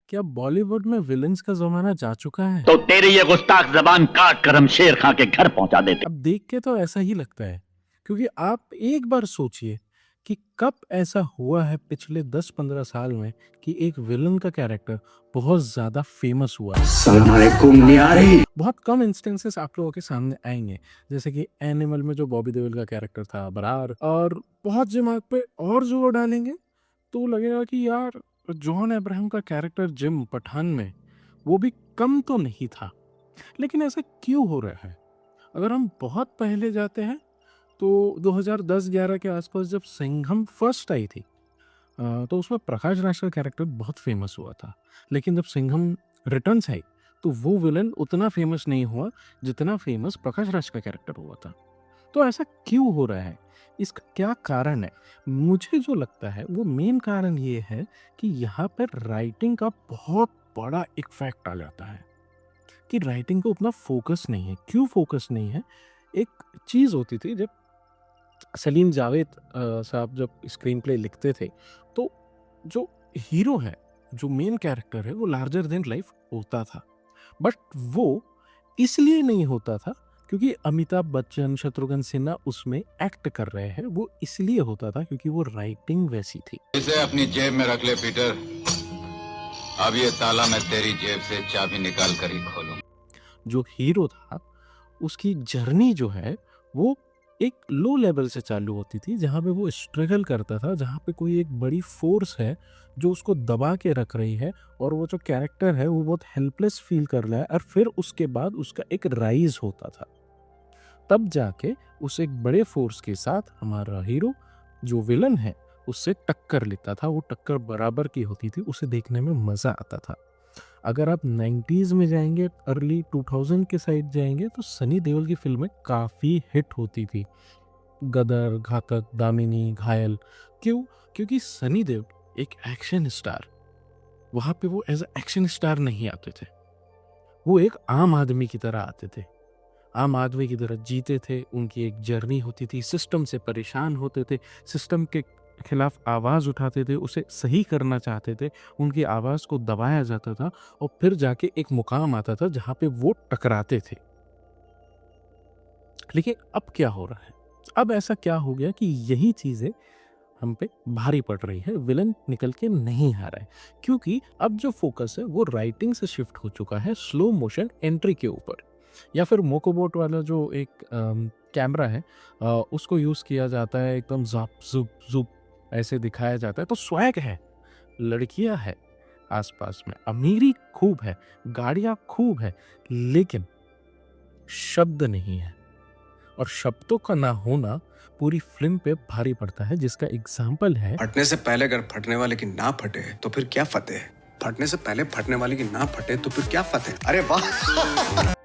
क्या बॉलीवुड में विलेन्स का ज़माना जा चुका है? तो तेरी ये गुस्ताख ज़बान काट कर हम शेर खां के घर पहुंचा देते। अब देख के तो ऐसा ही लगता है, क्योंकि आप एक बार सोचिए कि कब ऐसा हुआ है पिछले 10-15 साल में कि एक विलन का कैरेक्टर बहुत ज़्यादा फेमस हुआ है। सलाम अलैकुम न्यारी। बहुत कम इंस्टेंसेस आप लोगों के सामने आएँगे, जैसे कि एनिमल में जो बॉबी देओल का कैरेक्टर था, बरार, और बहुत दिमाग पे और ज़ोर डालेंगे, तो लगेगा कि यार जॉन अब्राहम का कैरेक्टर जिम पठान में, वो भी कम तो नहीं था। लेकिन ऐसा क्यों हो रहा है? अगर हम बहुत पहले जाते हैं तो 2010-11 के आसपास जब सिंघम फर्स्ट आई थी, तो उसमें प्रकाश राज का कैरेक्टर बहुत फेमस हुआ था। लेकिन जब सिंघम रिटर्न्स आई तो वो विलन उतना फेमस नहीं हुआ जितना फेमस प्रकाश राज का कैरेक्टर हुआ था। तो ऐसा क्यों हो रहा है? इसका क्या कारण है? मुझे जो लगता है वो मेन कारण ये है कि यहाँ पर राइटिंग का बहुत बड़ा इफ़ेक्ट आ जाता है कि राइटिंग को उतना फोकस नहीं है। क्यों फोकस नहीं है? एक चीज़ होती थी जब सलीम जावेद साहब जब स्क्रीन प्ले लिखते थे, तो जो हीरो है, जो मेन कैरेक्टर है, वो लार्जर देन लाइफ होता था। बट वो इसलिए नहीं होता था क्योंकि अमिताभ बच्चन, शत्रुघ्न सिन्हा उसमें एक्ट कर रहे हैं। वो इसलिए होता था क्योंकि वो राइटिंग वैसी थी। इसे अपनी जेब में रख ले पीटर। अब ये ताला मैं तेरी जेब से चाबी निकाल कर ही खोलूं। जो हीरो था, उसकी जर्नी जो है वो एक लो लेवल से चालू होती थी, जहाँ पे वो स्ट्रगल करता था, जहाँ पे कोई एक बड़ी फोर्स है जो उसको दबा के रख रही है, और वो जो कैरेक्टर है वो बहुत हेल्पलेस फील कर रहा है, और फिर उसके बाद उसका एक राइज होता था। तब जाके उस एक बड़े फोर्स के साथ हमारा हीरो जो विलन है उससे टक्कर लेता था। वो टक्कर बराबर की होती थी, उसे देखने में मज़ा आता था। अगर आप 90s में जाएंगे, अर्ली 2000 के साइड जाएंगे, तो सनी देओल की फिल्में काफ़ी हिट होती थी। गदर, घातक, दामिनी, घायल। क्यों? क्योंकि सनी देओल एक एक्शन स्टार, वहाँ पे वो एज एक्शन स्टार नहीं आते थे, वो एक आम आदमी की तरह आते थे। आम आदमी की तरह जीते थे, उनकी एक जर्नी होती थी, सिस्टम से परेशान होते थे, सिस्टम के खिलाफ आवाज़ उठाते थे, उसे सही करना चाहते थे, उनकी आवाज़ को दबाया जाता था, और फिर जाके एक मुकाम आता था जहाँ पे वो टकराते थे। लेकिन अब क्या हो रहा है? अब ऐसा क्या हो गया कि यही चीज़ें हम पे भारी पड़ रही है, विलन निकल के नहीं आ रहा है, क्योंकि अब जो फोकस है वो राइटिंग से शिफ्ट हो चुका है स्लो मोशन एंट्री के ऊपर, या फिर मोकोबोट वाला जो एक कैमरा है, उसको यूज़ किया जाता है, एकदम ज़ाप ज़ुप ज़ुप ऐसे दिखाया जाता है। तो स्वैग है, लड़कियां है आसपास में, अमीरी खूब है, गाड़ियां खूब है, लेकिन शब्द नहीं है, और शब्दों का ना होना पूरी फिल्म पे भारी पड़ता है, जिसका एग्जाम्पल है फटने से पहले अगर फटने वाले की ना फटे तो फिर क्या फतेह? फटने से पहले फटने वाले की ना फटे तो फिर क्या फतेह? अरे वाह।